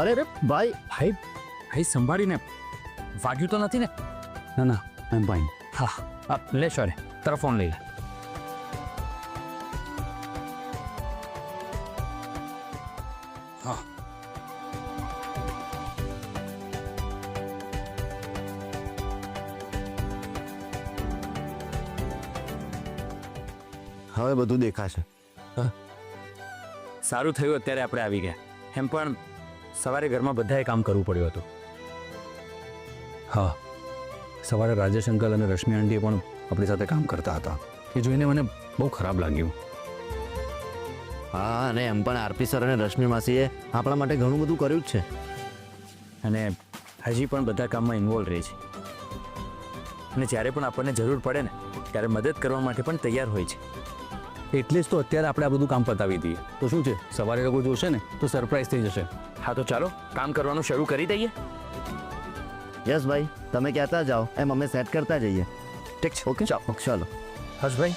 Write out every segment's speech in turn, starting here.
અરે રે ભાઈ ભાઈ ભાઈ સંભાળીને વાગ્યું તો નથી ને? ના ના આઈ એમ ફાઇન. હા લે સોરી તારો ફોન લઈ લે. હા હવે બધું દેખાશે. સારું થયું અત્યારે આપણે આવી ગયા. એમ પણ સવારે ઘરમાં બધાએ કામ કરવું પડ્યું હતું. હા, સવારે રાજેશ અંકલ અને રશ્મિ આંટીએ પણ આપણી સાથે કામ કરતા હતા. એ જોઈને મને બહુ ખરાબ લાગ્યું. હા, અને એમ પણ આરપી સર અને રશ્મિ માસીએ આપણા માટે ઘણું બધું કર્યું જ છે. અને હજી પણ બધા કામમાં ઇન્વોલ્વ રહે છે. અને જ્યારે પણ આપણને જરૂર પડે ને ત્યારે મદદ કરવા માટે પણ તૈયાર હોય છે. એટલે જ તો અત્યારે આપણે આ બધું કામ પતાવી દઈએ. તો શું છે, સવારે લોકો જોશે ને તો સરપ્રાઈઝ થઈ જશે. હા તો ચાલો કામ કરવાનું શરૂ કરી દઈએ. યસ ભાઈ, તમે કહેતા જાઓ એમ અમે સેટ કરતા જઈએ. ઠીક છે ઓકે ચાલો. હર્ષભાઈ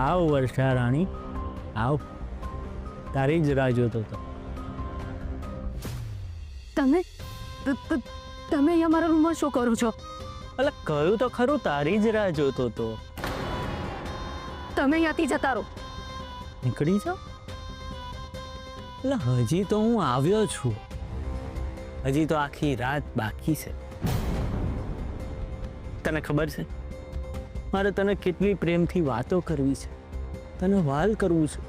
આવ વર્ષા રાણી આવ, તારી જ રાહ જોતો હતો. તમે અહીંયા મારા રૂમમાં શું કરો છો? એટલે કહ્યું તો ખરું, તારી જ રાહ જોતો હતો. તમે અહીંયાથી જતા રહો. નીકળી જાઓ. એટલે હજી તો હું આવ્યો છું, હજી તો આખી રાત બાકી છે. તને ખબર છે મારે તને કેટલી પ્રેમથી વાતો કરવી છે, તને વાલ કરવું છે.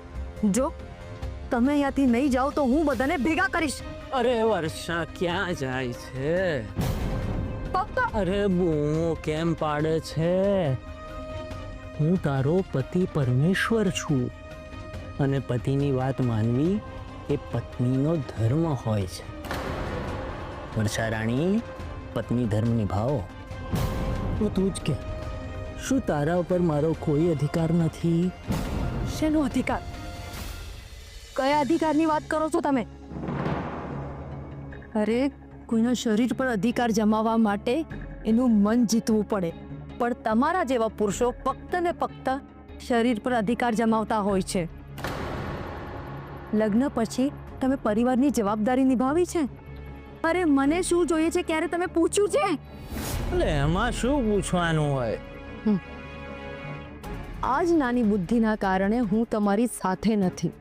જો તમે અહીંયાથી નહીં જાઓ તો હું બધાને ભેગા કરીશ. અરે વર્ષા ક્યાં જાય છે? પપ્પા અરે બૂમો કેમ પાડે છે? હું તારો પતિ પરમેશ્વર છું અને પતિની વાત માનવી એ પત્નીનો ધર્મ હોય છે. વર્ષા રાણી, પત્ની ધર્મ નિભાવો. તો તું જ કે, શું તારા ઉપર મારો કોઈ અધિકાર નથી? શેનો અધિકાર? કયા અધિકારની વાત કરો છો તમે? અરે કોઈના શરીર પર અધિકાર જમાવવા માટે એનું મન જીતવું પડે, પણ તમારા જેવા પુરુષો ફક્ત ને ફક્ત શરીર પર અધિકાર જમાવતા હોય છે. લગ્ન પછી તમે પરિવારની જવાબદારી નિભાવી છે. અરે મને શું જોઈએ છે ક્યારે તમે પૂછ્યું છે? એટલે એમાં શું પૂછવાનું હોય? આજ નાની બુદ્ધિના કારણે હું તમારી સાથે નથી.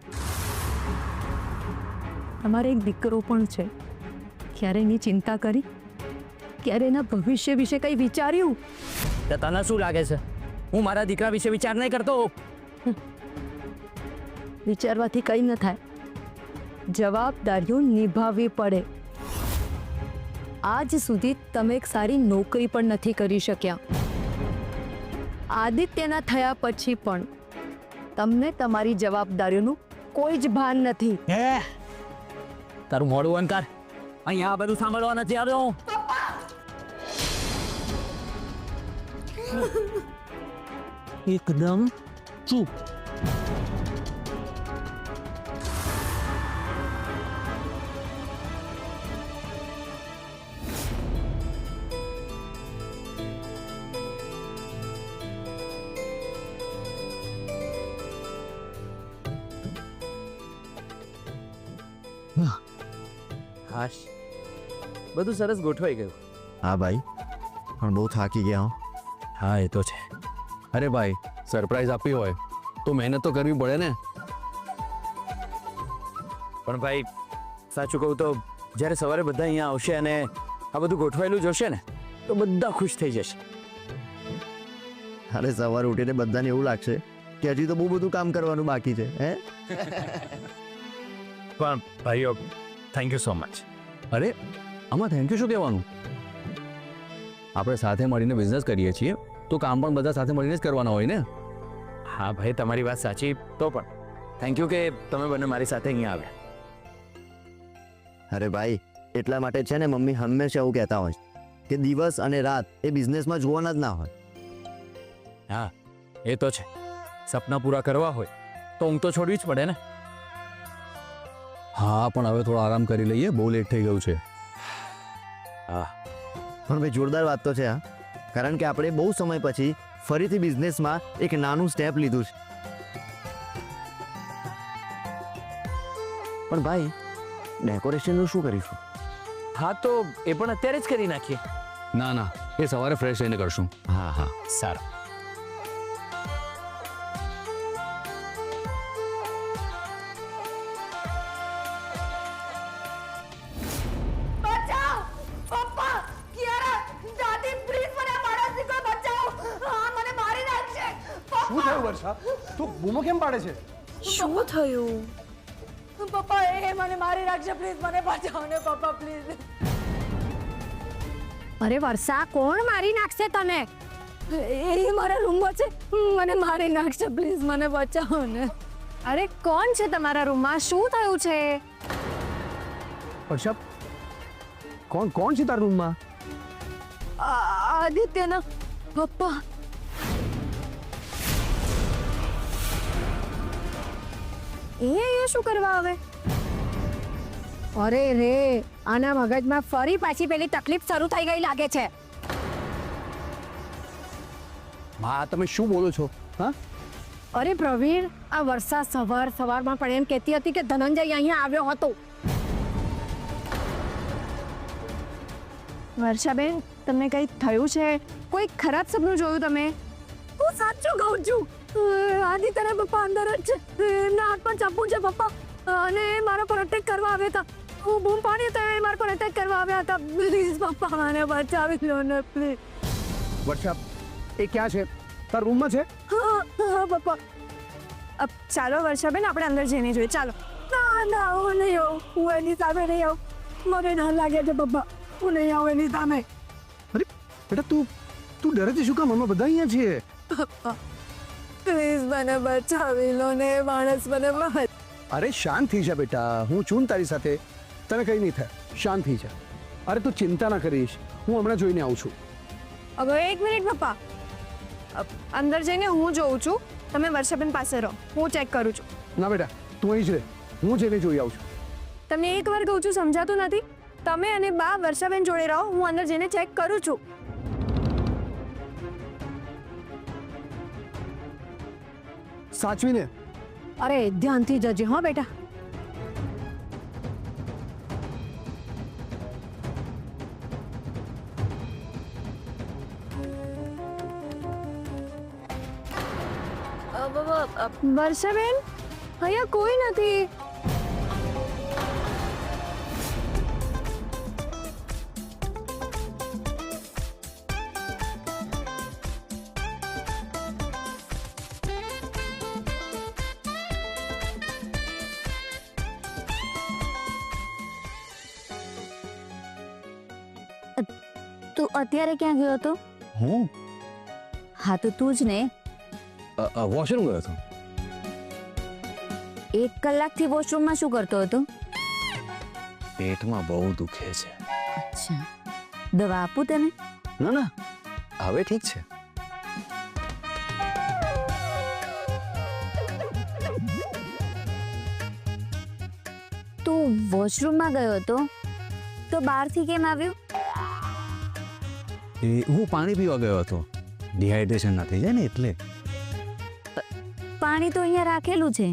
તમારે એક દીકરો પણ છે. ક્યારે એની ચિંતા કરી? ક્યારે એના ભવિષ્ય વિશે કંઈ વિચાર્યું? તને શું લાગે છે હું મારા દીકરા વિશે વિચાર નહીં કરતો? વિચારવાથી કંઈ ન થાય. જવાબદારીઓ નિભાવવી પડે. આજ સુધી તમે એક સારી નોકરી પણ નથી કરી શક્યા. આદિત્યના થયા પછી પણ તમને તમારી જવાબદારીઓનું કોઈ જ ભાન નથી. તારું મોડું અંકાર, અહીંયા આ બધું સાંભળવા નથી આવ્યો. એકદમ ચૂપ. હાશ, બધું સરસ ગોઠવાઈ ગયું. હા ભાઈ, પણ બહુ થાકી ગયા હો. હા એ તો છે. અરે ભાઈ, સરપ્રાઈઝ આપવી હોય તો મહેનત તો કરવી પડે ને. પણ ભાઈ સાચું કહું તો જ્યારે સવારે બધા અહીંયા આવશે અને આ બધું ગોઠવાયેલું જોશે ને તો બધા ખુશ થઈ જશે. અરે સવારે ઉઠીને બધાને એવું લાગશે કે હજી તો બહુ બધું કામ કરવાનું બાકી છે. હે પણ ભાઈઓ થેન્ક યુ સો મચ. અરે આમાં થેન્ક યુ શું કહેવાનું? આપણે સાથે મળીને બિઝનેસ કરીએ છીએ તો કામ પણ બધા સાથે મળીને જ કરવાના હોય ને. હા ભાઈ, તમારી વાત સાચી. તો પણ થેન્ક યુ કે તમે બંને મારી સાથે અહીંયા આવ્યા. અરે ભાઈ, એટલા માટે છે ને મમ્મી હંમેશા એવું કહેતા હોય કે દિવસ અને રાત એ બિઝનેસમાં જોવાના જ ના હોય. હા, એ તો છે. સપના પૂરા કરવા હોય તો ઊંઘ તો છોડવી જ પડે ને. હા, પણ હવે થોડો આરામ કરી લઈએ, બહુ લેટ થઈ ગયું છે. હા, પણ ભાઈ જોરદાર વાત તો છે હા, કારણ કે આપણે બહુ સમય પછી ફરીથી બિઝનેસમાં એક નાનું સ્ટેપ લીધું છે. પણ ભાઈ, ડેકોરેશનનું શું કરીશું? હા તો એ પણ અત્યારે જ કરી નાખીએ. ના ના, એ સવારે ફ્રેશ થઈને કરશું. હા હા. સારું. બચાવ પપ્પા કિયારા દાદી પ્લીઝ મને આ માણસની કોઈ બચાવો આ મને મારી નાખશે શું થયું વર્ષા? તું બૂમો કેમ પાડે છે? શું થયું પપ્પા એ મને મારી નાખશે પ્લીઝ મને બચાવો ને પપ્પા પ્લીઝ અરે વર્ષા કોણ મારી નાખશે તને એ મારા રૂમમાં છે મને મારી નાખશે પ્લીઝ મને બચાવો ને અરે કોણ છે તમારા રૂમમાં શું થયું છે વર્ષા, કોણ છે તારા રૂમમાં? આદિત્યના પપ્પા એ શું કરવા આવે અરે રે આના મગજમાં ફરી પાછી પેલી તકલીફ શરૂ થઈ ગઈ લાગે છે હા, તમે શું બોલો છો? હા, અરે પ્રવીણ આ વર્ષા સવારમાં પણ એમ કહેતી હતી કે ધનંજય અહીંયા આવ્યો હતો વર્ષાબેન તમને કંઈ થયું છે કોઈ ખરાબ સપનું જોયું તમે હું સાચું કહું છું આદિત્યના પપ્પા અંદર જ છે એમના હાથ પર ચાપુ છે પપ્પા અને મારા પર અટેક કરવા આવ્યા હતા હું બૂમ પાડી તો એ મારા પર અટેક કરવા આવ્યા હતા પ્લીઝ પપ્પા મને બચાવી લો ને પ્લીઝ વર્ષા, એ ક્યાં છે? તારા રૂમમાં છે? હા પપ્પા ચાલો વર્ષાબેન આપણે અંદર જઈને જોઈએ ચાલો ના હું નહીં આવું હું એની સામે નહીં આવું મને ડર લાગે છે પપ્પા હું નહીં આવું એની સામે અરે બેટા, તું ડરે છે શું કામ? અમે બધા અહીંયા છીએ. પપ્પા પ્લીઝ મને બચાવી લો ને માણસ મને માર અરે શાંત થઈ જા બેટા, હું છું ને તારી સાથે, તને કંઈ નહીં થાય, શાંત થઈ જા. અરે તું ચિંતા ના કરીશ, હું હમણાં જોઈને આવું છું. હવે એક મિનિટ પપ્પા અંદર જઈને હું જોઉં છું તમે વર્ષાબેન પાસે રહો હું ચેક કરું છું ના બેટા, તું અહીં જ રહે, હું જઈને જોઈ આવું છું. તમને એક વાર કહું છું સમજાતું નથી તમે અને બા વર્ષાબેન જોડે રહો હું અંદર જઈને ચેક કરું છું સાચવીને. અરે ધ્યાનથી જજે હા બેટા વર્ષાબેન અહીંયા કોઈ નથી તું અત્યારે ક્યાં ગયો હતો? હું હા તો તું જ ને વોશરૂમ ગયો હતો. 1 કલાકથી વોશરૂમમાં શું કરતો હતો? પેટમાં બહુ દુખે છે. અચ્છા, દવા આપું તને? ના ના, હવે ઠીક છે. તું વોશરૂમમાં ગયો હતો તો બહારથી કેમ આવ્યો? હું પાણી પીવા ગયો હતો, ડિહાઇડ્રેશન ના થઈ જાય ને એટલે. પાણી તો અહીંયા રાખેલું છે.